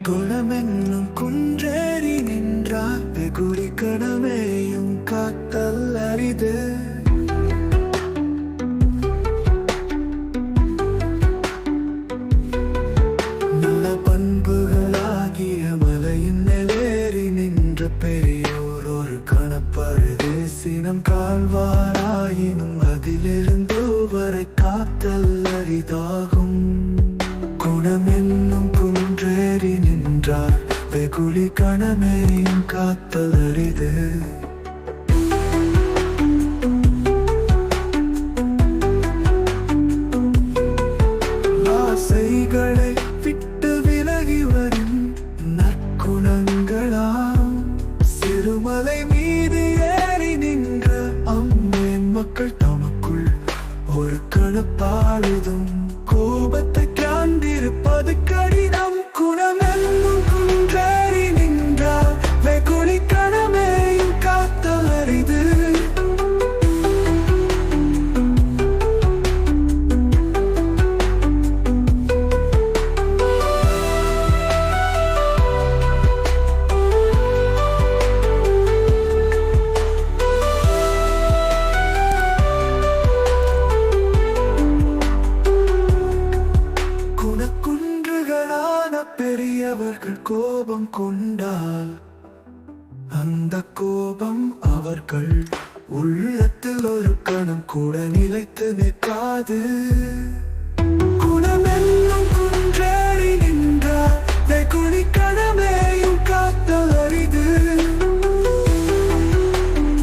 குணமென்னும் குன்றேறி நின்றார் வெகுளி கடமையும் காத்தல் அரிது. நல்ல பண்புகளாகிய மலையின் நிலேறி நின்ற பெரியோர் ஒரு கணப்பருது. சினம் கால்வாராயினும் அதிலிருந்து வரை காத்தல் அரிதாகும். குணமென்னும் குன்றேறி நின்றார் வெகுளி கணமையும் காத்தல் அரிது. ஆசைகளை விட்டு விலகி வரும் நற்குணங்களாம் சிறுமலை மீது ஏறி நின்ற அம்மேன் மக்கள் தமக்குள் ஒரு கணப்பாடுதும் கோபத்தை காண்டிருப்பது கடினம். குணமென்னும் குன்றேறி நின்றார் வெகுளி கணமையும் காத்தல் அரிது. பெரியவர்கள் கோபம் கொண்டால் அந்த கோபம் அவர்கள் உள்ளத்தில் ஒரு கணம் கூட நிலைத்து நிற்காது. குணமென்னும் குன்றேறி நின்றார் வெகுளி